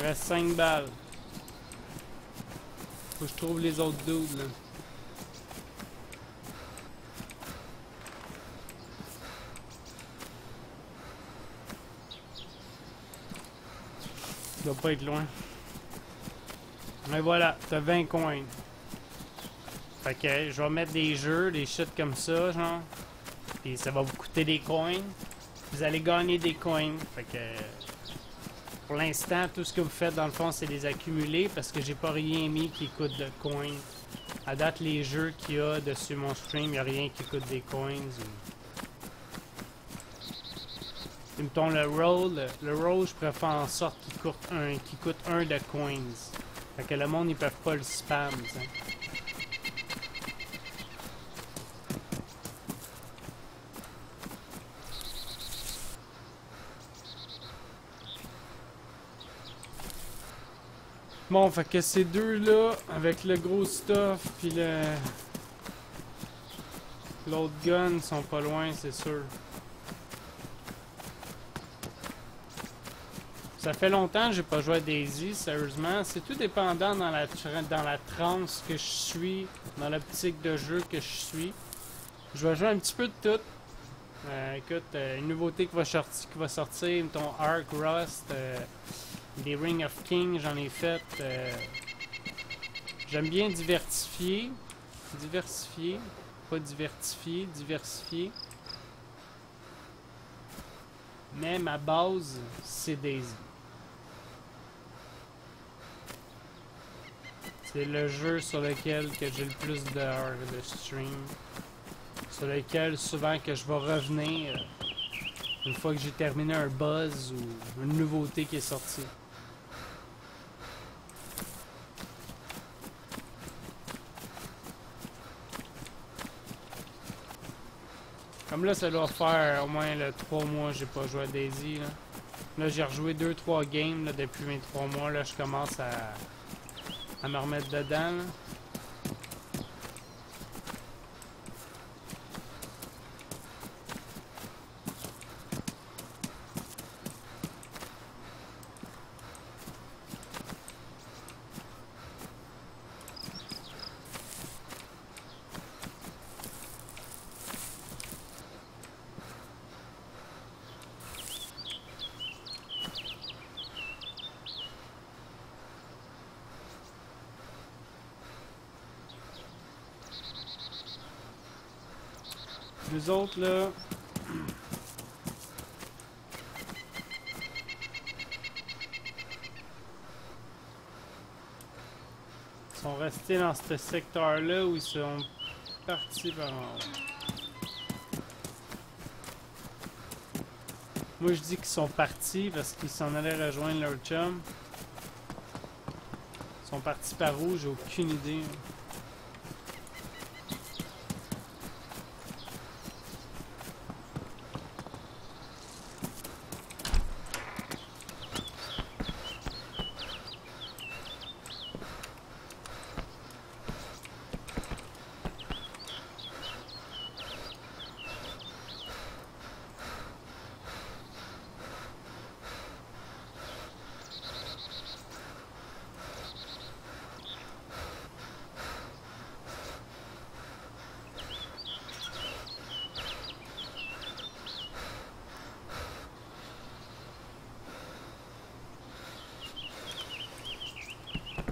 Il me reste 5 balles. Faut que je trouve les autres dudes là. Ça doit pas être loin. Mais voilà, t'as 20 coins. Fait que je vais mettre des jeux, des shit comme ça, genre. Puis ça va vous coûter des coins. Vous allez gagner des coins. Fait que pour l'instant, tout ce que vous faites dans le fond, c'est les accumuler parce que j'ai pas rien mis qui coûte de coins. À date, les jeux qu'il y a dessus mon stream, il n'y a rien qui coûte des coins. Ou... mettons le roll, je pourrais faire en sorte qu'il coûte un de coins. Fait que le monde, ils peuvent pas le spam, t'sais. Bon, fait que ces deux-là, avec le gros stuff, puis l'autre gun, sont pas loin, c'est sûr. Ça fait longtemps que j'ai pas joué à Daisy, sérieusement. C'est tout dépendant dans la transe que je suis, dans l'optique de jeu que je suis. Je vais jouer un petit peu de tout. Écoute, une nouveauté qui va sortir, mettons Ark, Rust, des Ring of King, j'en ai fait. J'aime bien diversifier. Pas diversifier. Mais ma base, c'est Daisy. C'est le jeu sur lequel que j'ai le plus d'heures de stream. Sur lequel souvent que je vais revenir une fois que j'ai terminé un buzz ou une nouveauté qui est sortie. Comme là, ça doit faire au moins 3 mois que j'ai pas joué à Daisy. Là j'ai rejoué 2-3 games là, depuis mes 3 mois. Là, je commence à me remettre dedans. Là. Les autres là, sont restés dans ce secteur là où ils sont partis par en haut. Moi je dis qu'ils sont partis parce qu'ils s'en allaient rejoindre leur chum. Ils sont partis par où? J'ai aucune idée.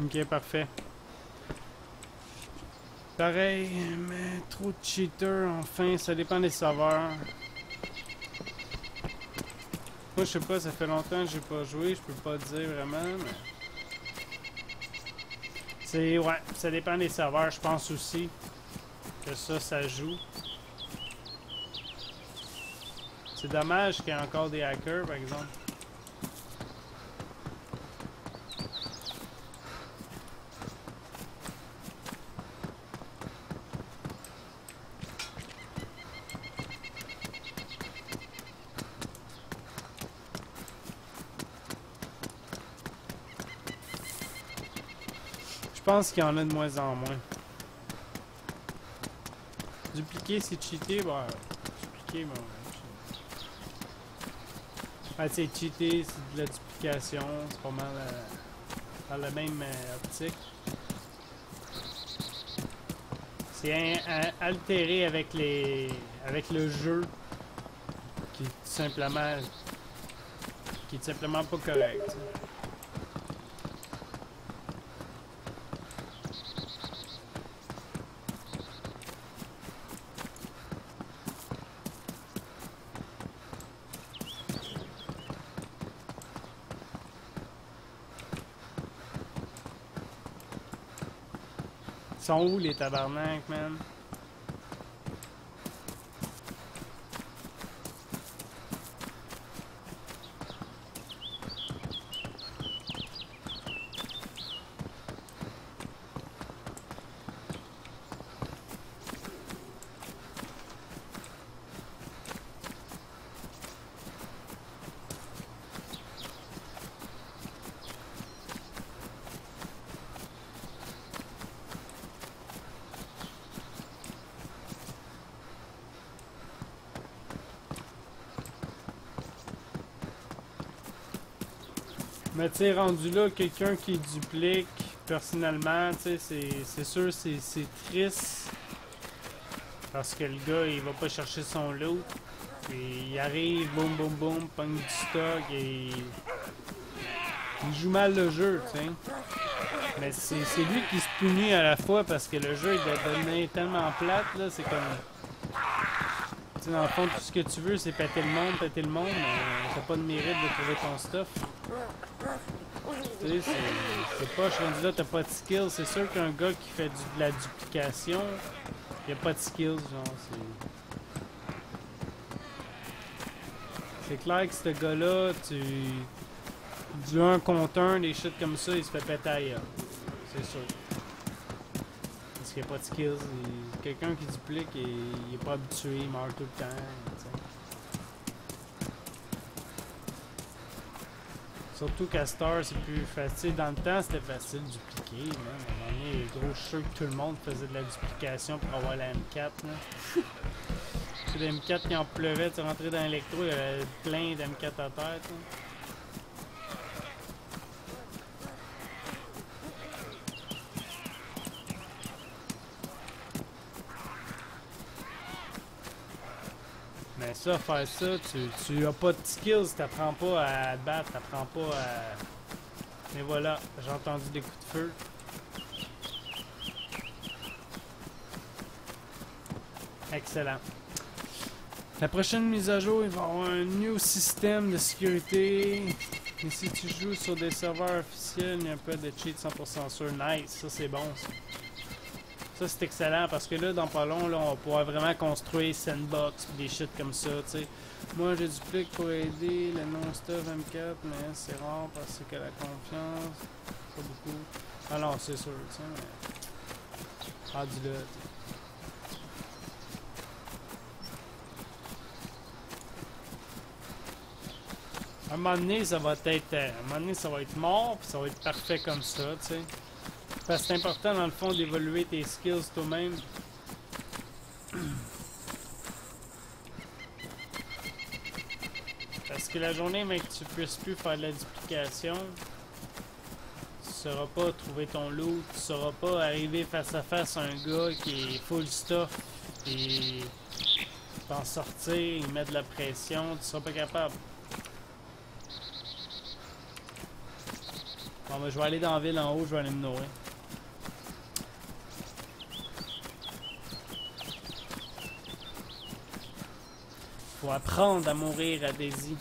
Ok, parfait. Pareil, mais trop de cheaters, enfin, ça dépend des serveurs. Moi, je sais pas, ça fait longtemps que j'ai pas joué, je peux pas dire vraiment, mais... c'est, ouais, ça dépend des serveurs, je pense aussi que ça joue. C'est dommage qu'il y ait encore des hackers, par exemple. Je pense qu'il y en a de moins en moins. Dupliquer, c'est cheater, bah... dupliquer, bah... Ah, c'est cheaté, c'est de la duplication, c'est pas mal dans la même optique. C'est altéré avec le jeu qui est tout simplement pas correct. T'sais. Ils sont où les tabarnak, man? Mais tu sais, rendu là, quelqu'un qui duplique, personnellement, tu sais, c'est sûr, c'est triste. Parce que le gars, il va pas chercher son loot. Puis il arrive, boum, boum, boum, pogne du stock et il joue mal le jeu, tu sais. Mais c'est lui qui se punit à la fois parce que le jeu, il va devenir tellement plate, là, c'est comme... Tu sais, dans le fond, tout ce que tu veux, c'est péter le monde, mais t'as pas de mérite de trouver ton stuff. Tu sais, c'est pas, je suis rendu là, t'as pas de skills. C'est sûr qu'un gars qui fait de la duplication, il a pas de skills, genre, c'est clair que ce gars-là, du 1 contre 1, des shit comme ça, il se fait péter ailleurs. C'est sûr. Parce qu'il n'y a pas de skills. Quelqu'un qui duplique, il est pas habitué, il meurt tout le temps. T'sais. Surtout qu'à Star, c'est plus facile. Dans le temps, c'était facile de dupliquer. Là. À un moment donné, gros, je suis sûr que tout le monde faisait de la duplication pour avoir la M4. C'est des M4 qui en pleuvait, tu rentrais dans l'électro, il y avait plein d'M4 à terre. T'sais. Mais ça, faire ça, tu as pas de skills, t'apprends pas à te battre, t'apprends pas à... Et voilà, j'ai entendu des coups de feu. Excellent. La prochaine mise à jour, il va y avoir un nouveau système de sécurité. Et si tu joues sur des serveurs officiels, il y a un peu de cheat 100% sûr. Nice, ça c'est bon. Ça c'est excellent parce que là, dans pas long, là, on va pouvoir vraiment construire sandbox et des shit comme ça, tu sais. Moi, je duplique pour aider le non-stuff M4, mais c'est rare parce que la confiance, pas beaucoup. Alors, c'est sûr, tu sais, mais... Ah, dis-le, à un moment donné, ça va être mort, puis ça va être parfait comme ça, tu sais. Parce que c'est important, dans le fond, d'évoluer tes skills toi-même. Parce que la journée, mec, tu puisses plus faire de la duplication, tu sauras pas trouver ton loot, tu sauras pas arriver face à face à un gars qui est full stuff, et t'en sortir, il met de la pression, tu seras pas capable. Bon, ben, je vais aller dans la ville en haut, je vais aller me nourrir. Faut apprendre à mourir à Daisy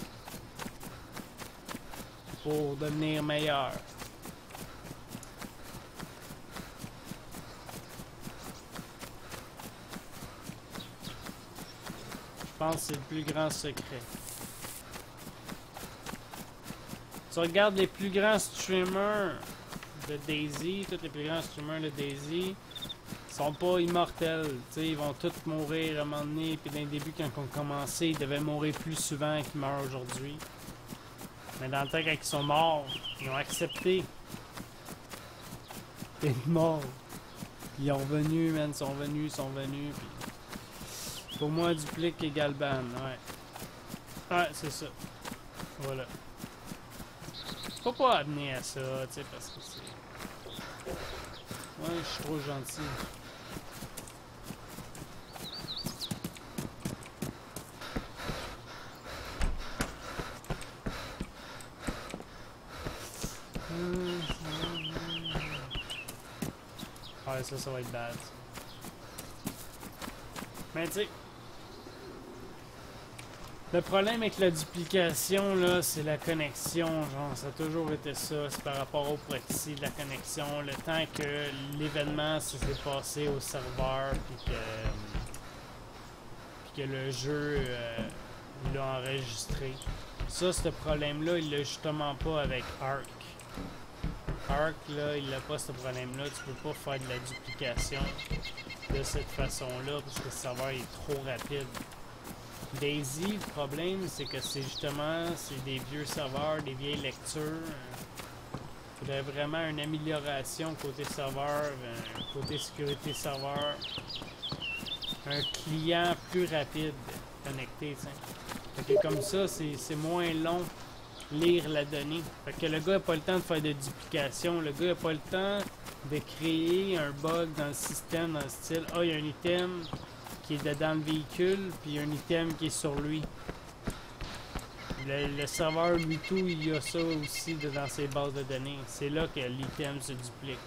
pour devenir meilleur. Je pense que c'est le plus grand secret. Tu regardes les plus grands streamers de Daisy, tous les plus grands streamers de Daisy sont pas immortels, t'sais, ils vont tous mourir à un moment donné, puis dans le début quand ils ont commencé, ils devaient mourir plus souvent qu'ils meurent aujourd'hui. Mais dans le temps quand ils sont morts, ils ont accepté d'être morts. Ils sont revenus, man, sont venus, puis... Pour moi, duplique égale ban, ouais. Ouais, c'est ça. Voilà. Faut pas amener à ça, tu sais, parce que c'est... Ouais, je suis trop gentil. Ouais, ça va être bad. Mais tu sais, le problème avec la duplication, là, c'est la connexion. Genre, ça a toujours été ça. C'est par rapport au proxy de la connexion. Le temps que l'événement se s'est passé au serveur, puis que le jeu l'a enregistré. Ça, ce problème-là, il l'a justement pas avec Arc. Arc, là, il n'a pas ce problème-là. Tu peux pas faire de la duplication de cette façon-là parce que le serveur est trop rapide. Daisy, le problème, c'est que c'est justement des vieux serveurs, des vieilles lectures. Il faudrait vraiment une amélioration côté serveur, côté sécurité serveur. Un client plus rapide connecté, t'sais. Fait que comme ça, c'est moins long lire la donnée. Fait que le gars n'a pas le temps de faire de duplication. Le gars n'a pas le temps de créer un bug dans le système, dans le style « Ah, il y a un item qui est dans le véhicule, puis il y a un item qui est sur lui. » Le serveur, lui tout, il a ça aussi dans ses bases de données. C'est là que l'item se duplique.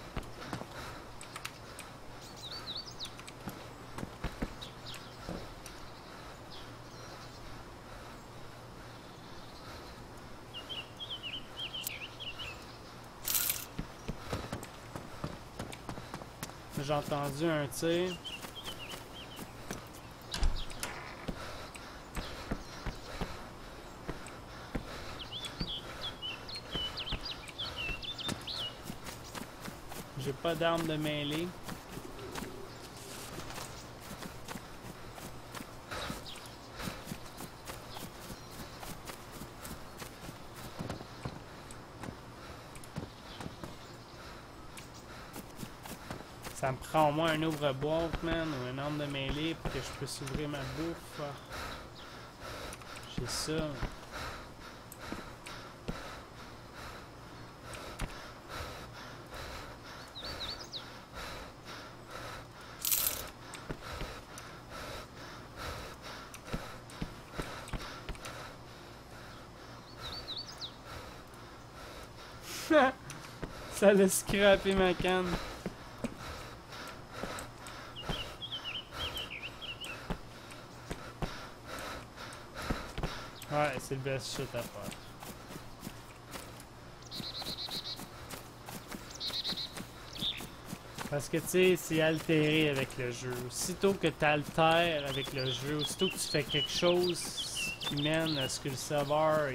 J'ai entendu un tir. J'ai pas d'arme de mêlée. Ça me prend au moins un ouvre-boîte, man, ou une arme de mêlée pour que je puisse ouvrir ma bouffe. J'ai ça. Ça a scrappé ma canne. Ouais, c'est le best shit à faire. Parce que tu sais, c'est altéré avec le jeu. Aussitôt que tu altères avec le jeu, aussitôt que tu fais quelque chose qui mène à ce que le serveur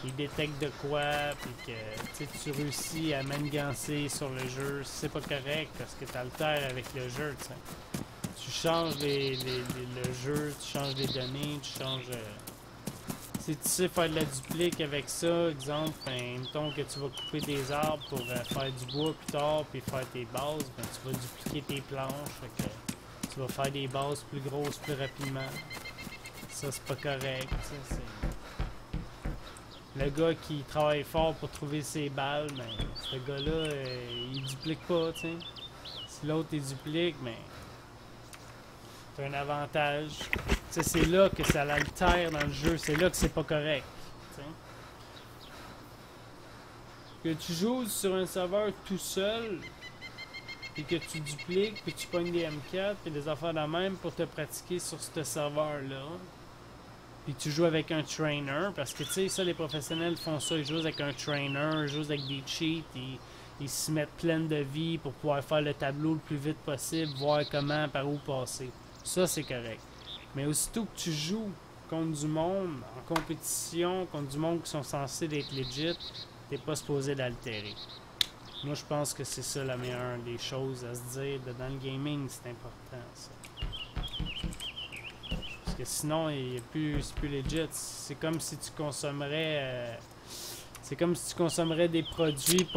il détecte de quoi, puis que tu réussis à manigancer sur le jeu, c'est pas correct parce que tu altères avec le jeu, t'sais. Tu changes le jeu, tu changes les données, tu changes... Si tu sais faire de la duplique avec ça, exemple, ben, mettons que tu vas couper des arbres pour faire du bois plus tard, puis faire tes bases, ben, tu vas dupliquer tes planches, fait que tu vas faire des bases plus grosses plus rapidement. Ça, c'est pas correct, c'est... Le gars qui travaille fort pour trouver ses balles, ben, ce gars-là, il duplique pas, tu sais. Si l'autre, il duplique, ben, c'est un avantage. T'sais, c'est là que ça l'altère dans le jeu, c'est là que c'est pas correct. T'sais. Que tu joues sur un serveur tout seul, et que tu dupliques, puis tu pognes des M4, puis des affaires de même pour te pratiquer sur ce serveur-là. Puis tu joues avec un trainer, parce que tu sais, ça, les professionnels font ça, ils jouent avec un trainer, ils jouent avec des cheats, ils se mettent plein de vie pour pouvoir faire le tableau le plus vite possible, voir comment, par où passer. Ça, c'est correct. Mais aussitôt que tu joues contre du monde, en compétition, contre du monde qui sont censés être legit, t'es pas supposé d'altérer. Moi, je pense que c'est ça la meilleure des choses à se dire. Dans le gaming, c'est important, ça. Parce que sinon, c'est plus legit. C'est comme si tu consommerais... c'est comme si tu consommerais des produits...